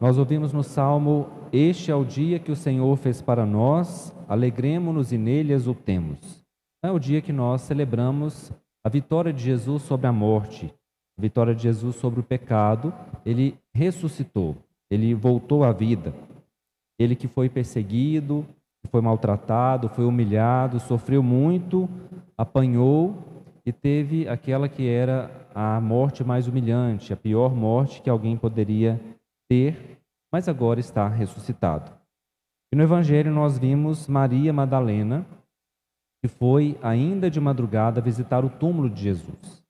Nós ouvimos no Salmo: este é o dia que o Senhor fez para nós, alegremo-nos e nele exultemos. É o dia que nós celebramos a vitória de Jesus sobre a morte, a vitória de Jesus sobre o pecado. Ele ressuscitou, ele voltou à vida. Ele que foi perseguido, foi maltratado, foi humilhado, sofreu muito, apanhou e teve aquela que era a morte mais humilhante, a pior morte que alguém poderia ter, mas agora está ressuscitado. E no Evangelho nós vimos Maria Madalena, que foi ainda de madrugada visitar o túmulo de Jesus.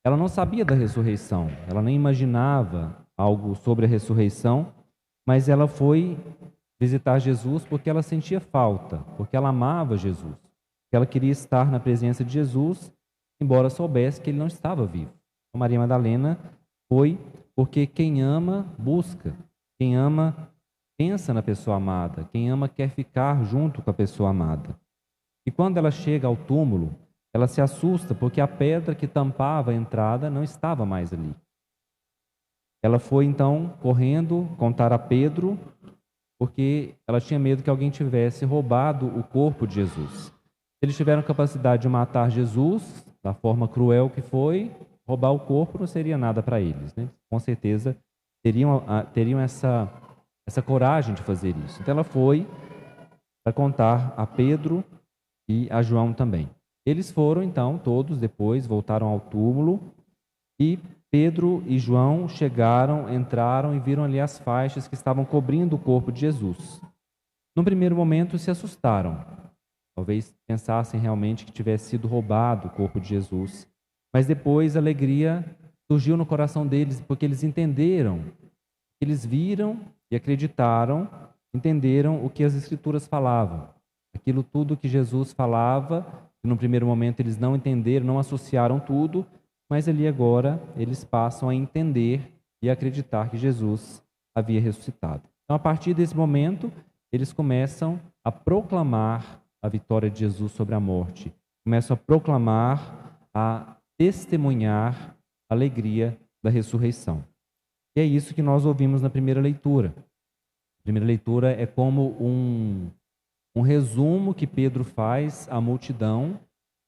Ela não sabia da ressurreição, ela nem imaginava algo sobre a ressurreição, mas ela foi visitar Jesus porque ela sentia falta, porque ela amava Jesus, porque ela queria estar na presença de Jesus, embora soubesse que ele não estava vivo. Então, Maria Madalena foi porque quem ama busca, quem ama pensa na pessoa amada, quem ama quer ficar junto com a pessoa amada. E quando ela chega ao túmulo, ela se assusta porque a pedra que tampava a entrada não estava mais ali. Ela foi então correndo contar a Pedro, porque ela tinha medo que alguém tivesse roubado o corpo de Jesus. Se eles tiveram capacidade de matar Jesus, da forma cruel que foi, roubar o corpo não seria nada para eles, né? Com certeza teriam essa coragem de fazer isso. Então ela foi para contar a Pedro e a João também. Eles foram então, todos depois, voltaram ao túmulo e Pedro e João chegaram, entraram e viram ali as faixas que estavam cobrindo o corpo de Jesus. No primeiro momento se assustaram, talvez pensassem realmente que tivesse sido roubado o corpo de Jesus, mas depois a alegria surgiu no coração deles, porque eles entenderam, eles viram e acreditaram, entenderam o que as Escrituras falavam. Aquilo tudo que Jesus falava, que no primeiro momento eles não entenderam, não associaram tudo, mas ali agora eles passam a entender e a acreditar que Jesus havia ressuscitado. Então, a partir desse momento, eles começam a proclamar a vitória de Jesus sobre a morte, começam a proclamar, a testemunhar a alegria da ressurreição. E é isso que nós ouvimos na primeira leitura. A primeira leitura é como um resumo que Pedro faz à multidão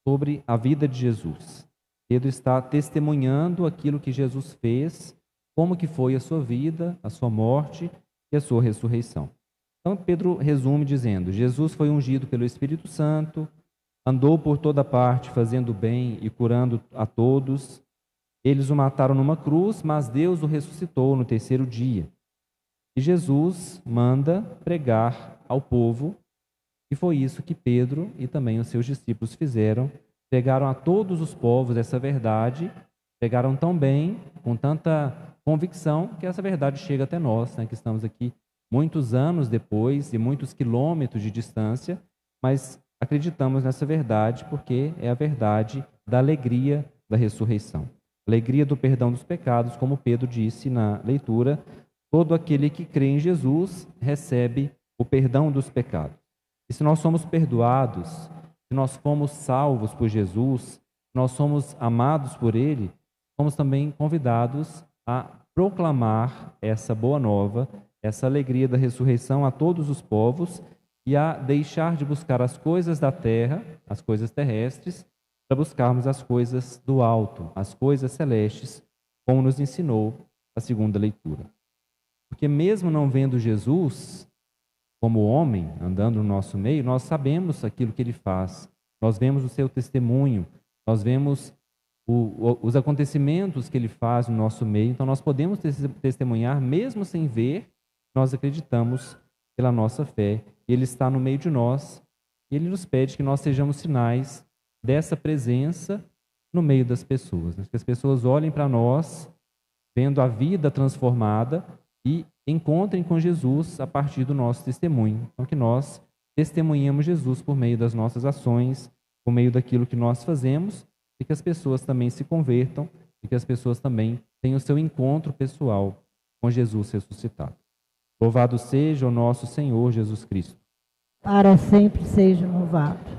sobre a vida de Jesus. Pedro está testemunhando aquilo que Jesus fez, como que foi a sua vida, a sua morte e a sua ressurreição. Então Pedro resume dizendo: Jesus foi ungido pelo Espírito Santo, andou por toda parte fazendo bem e curando a todos. Eles o mataram numa cruz, mas Deus o ressuscitou no terceiro dia. E Jesus manda pregar ao povo, e foi isso que Pedro e também os seus discípulos fizeram. Pregaram a todos os povos essa verdade, pregaram tão bem, com tanta convicção, que essa verdade chega até nós, né, que estamos aqui muitos anos depois e muitos quilômetros de distância, mas acreditamos nessa verdade porque é a verdade da alegria da ressurreição. Alegria do perdão dos pecados, como Pedro disse na leitura: todo aquele que crê em Jesus recebe o perdão dos pecados. E se nós somos perdoados, se nós fomos salvos por Jesus, nós somos amados por Ele, somos também convidados a proclamar essa boa nova, essa alegria da ressurreição a todos os povos e a deixar de buscar as coisas da terra, as coisas terrestres, para buscarmos as coisas do alto, as coisas celestes, como nos ensinou a segunda leitura. Porque mesmo não vendo Jesus como homem andando no nosso meio, nós sabemos aquilo que ele faz, nós vemos o seu testemunho, nós vemos os acontecimentos que ele faz no nosso meio, então nós podemos testemunhar mesmo sem ver, nós acreditamos pela nossa fé, ele está no meio de nós e ele nos pede que nós sejamos sinais dessa presença no meio das pessoas, né? Que as pessoas olhem para nós, vendo a vida transformada e encontrem com Jesus a partir do nosso testemunho. Então, que nós testemunhemos Jesus por meio das nossas ações, por meio daquilo que nós fazemos, e que as pessoas também se convertam, e que as pessoas também tenham o seu encontro pessoal com Jesus ressuscitado. Louvado seja o nosso Senhor Jesus Cristo. Para sempre seja louvado.